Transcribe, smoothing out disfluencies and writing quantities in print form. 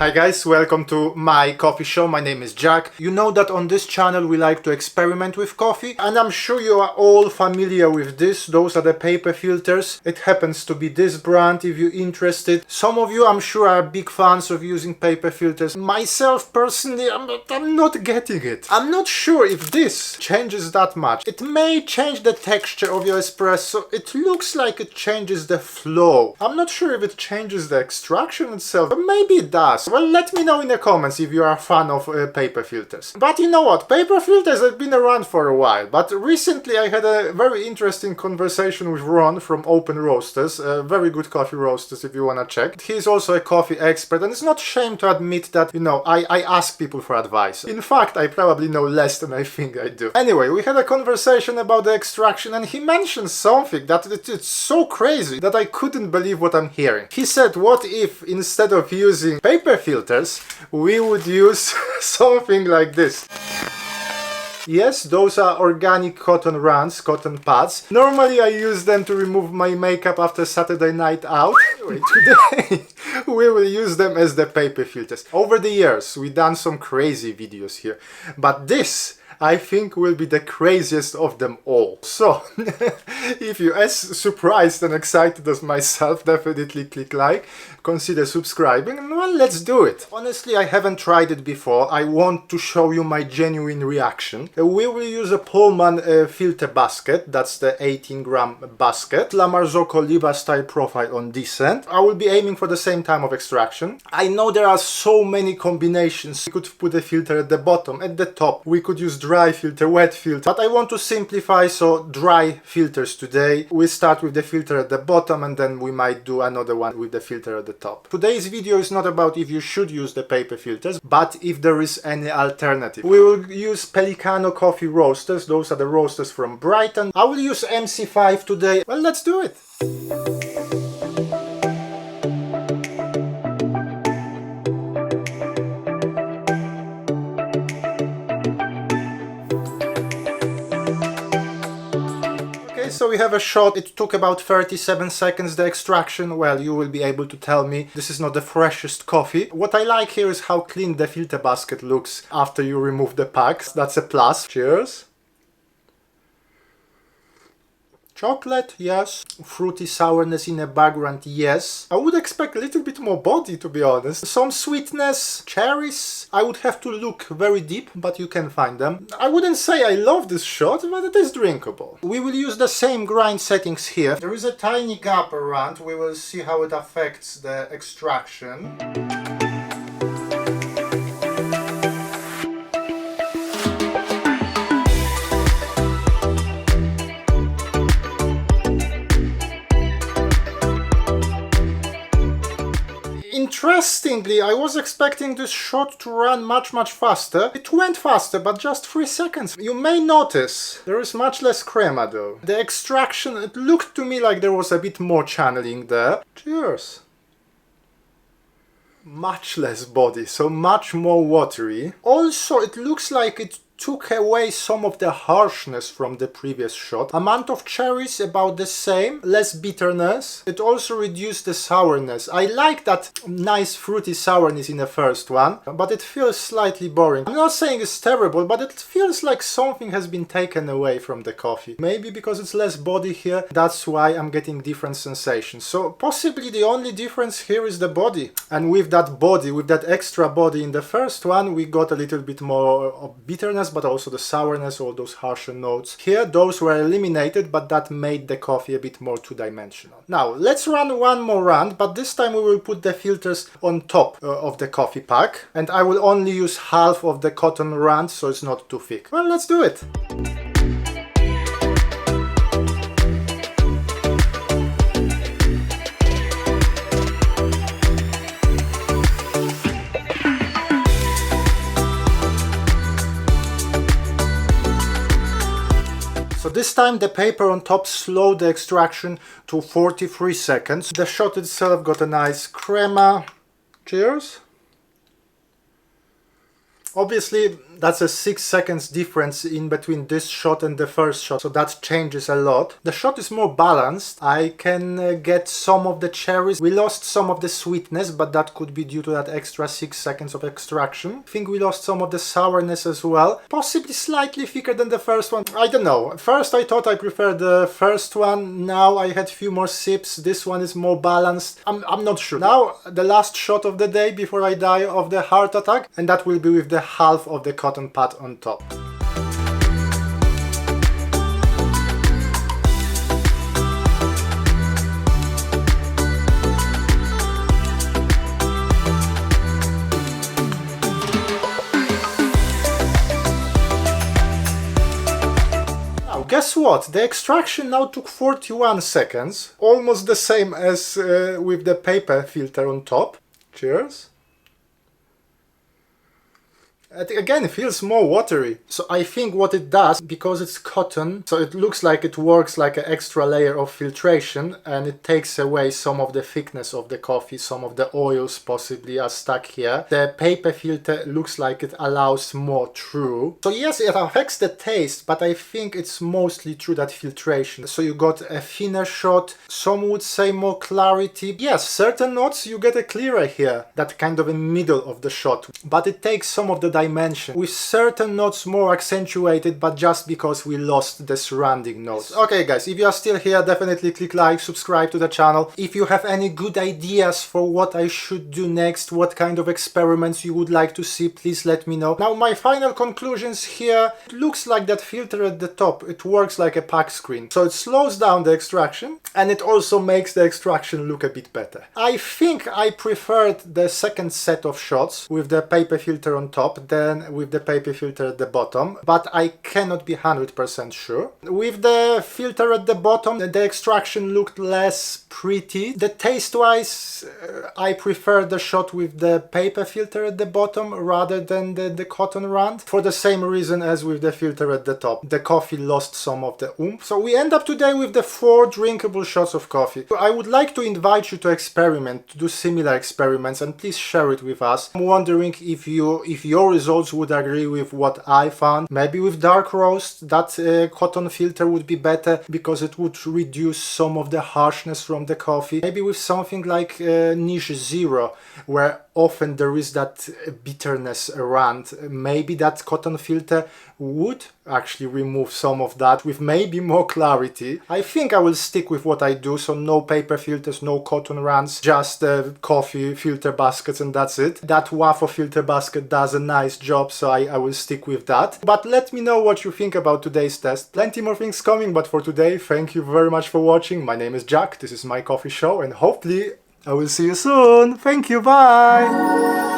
Hi guys, welcome to my coffee show. My name is Jack. You know that on this channel we like to experiment with coffee, and I'm sure you are all familiar with this. Those are the paper filters. It happens to be this brand if you're interested. Some of you, I'm sure, are big fans of using paper filters. Myself personally, I'm not getting it. I'm not sure if this changes that much. It may change the texture of your espresso. It looks like it changes the flow. I'm not sure if it changes the extraction itself, but maybe it does. Well, let me know in the comments if you are a fan of paper filters. But you know what? Paper filters have been around for a while. But recently I had a very interesting conversation with Ron from Open Roasters. Very good coffee roasters if you want to check. He's also a coffee expert, and it's not shame to admit that, you know, I ask people for advice. In fact, I probably know less than I think I do. Anyway, we had a conversation about the extraction, and he mentioned something that it's so crazy that I couldn't believe what I'm hearing. He said, what if instead of using paper filters, we would use something like this. Yes, those are organic cotton rands, cotton pads. Normally I use them to remove my makeup after Saturday night out. Anyway, today we will use them as the paper filters. Over the years we've done some crazy videos here, but this I think will be the craziest of them all. So, if you're as surprised and excited as myself, definitely click like, consider subscribing, and well, let's do it. Honestly, I haven't tried it before. I want to show you my genuine reaction. We will use a Pullman filter basket. That's the 18-gram basket. La Marzocco Liba style profile on descent. I will be aiming for the same time of extraction. I know there are so many combinations. We could put a filter at the bottom, at the top. We could use dry filter, wet filter, but I want to simplify, so dry filters today. We start with the filter at the bottom, and then we might do another one with the filter at the top. Today's video is not about if you should use the paper filters, but if there is any alternative. We will use Pelicano coffee roasters. Those are the roasters from Brita. I will use MC5 today. Well, let's do it. So we have a shot. It took about 37 seconds, the extraction. Well, you will be able to tell me this is not the freshest coffee. What I like here is how clean the filter basket looks after you remove the packs. That's a plus. Cheers. Chocolate, yes. Fruity sourness in the background, yes. I would expect a little bit more body, to be honest. Some sweetness, cherries. I would have to look very deep, but you can find them. I wouldn't say I love this shot, but it is drinkable. We will use the same grind settings here. There is a tiny gap around. We will see how it affects the extraction. Interestingly, I was expecting this shot to run much faster. It went faster, but just 3 seconds. You may notice there is much less crema though. The extraction, it looked to me like there was a bit more channeling there. Cheers. Much less body, so much more watery. Also, it looks like it took away some of the harshness from the previous shot. Amount of cherries about the same, less bitterness. It also reduced the sourness. I like that nice fruity sourness in the first one, but it feels slightly boring. I'm not saying it's terrible, but it feels like something has been taken away from the coffee. Maybe because it's less body here, that's why I'm getting different sensations. So possibly the only difference here is the body. And with that body, with that extra body in the first one, we got a little bit more of bitterness, but also the sourness, all those harsher notes. Here, those were eliminated, but that made the coffee a bit more two-dimensional. Now, let's run one more round, but this time we will put the filters on top of the coffee pack, and I will only use half of the cotton rand, so it's not too thick. Well, let's do it. So this time the paper on top slowed the extraction to 43 seconds. The shot itself got a nice crema. Cheers. Obviously, That's a 6 seconds difference in between this shot and the first shot, so that changes a lot. The shot is more balanced. I can get some of the cherries. We lost some of the sweetness, but that could be due to that extra 6 seconds of extraction. I think we lost some of the sourness as well. Possibly slightly thicker than the first one. I don't know. First I thought I preferred the first one. Now I had few more sips. This one is more balanced. I'm not sure. Now the last shot of the day before I die of the heart attack, and that will be with the half of the cotton pad on top. Guess what? The extraction now took 41 seconds, almost the same as with the paper filter on top. Cheers. Again, it feels more watery. So I think what it does, because it's cotton, so it looks like it works like an extra layer of filtration, and it takes away some of the thickness of the coffee, some of the oils possibly are stuck here. The paper filter looks like it allows more through. So yes, it affects the taste, but I think it's mostly through that filtration. So you got a thinner shot, some would say more clarity. Yes, certain notes you get a clearer here, that kind of in middle of the shot, but it takes some of the dimension, with certain notes more accentuated, but just because we lost the surrounding notes. Okay guys, if you are still here, definitely click like, subscribe to the channel. If you have any good ideas for what I should do next, what kind of experiments you would like to see, please let me know. Now my final conclusions here, it looks like that filter at the top, it works like a pack screen. So it slows down the extraction, and it also makes the extraction look a bit better. I think I preferred the second set of shots with the paper filter on top than with the paper filter at the bottom, but I cannot be 100% sure. With the filter at the bottom, the extraction looked less pretty. The taste-wise, I prefer the shot with the paper filter at the bottom rather than the cotton rand, for the same reason as with the filter at the top. The coffee lost some of the oomph. So we end up today with the 4 drinkable shots of coffee. So I would like to invite you to experiment, to do similar experiments, and please share it with us. I'm wondering if your results would agree with what I found. Maybe with dark roast, that cotton filter would be better because it would reduce some of the harshness from the coffee. Maybe with something like niche zero, where often there is that bitterness around. Maybe that cotton filter would actually remove some of that with maybe more clarity. I think I will stick with what I do, so no paper filters, no cotton rands, just coffee filter baskets, and that's it. That waffle filter basket does a nice job, so I will stick with that. But let me know what you think about today's test. Plenty more things coming, but for today, thank you very much for watching. My name is Jack, this is my coffee show, and hopefully I will see you soon. Thank you, bye!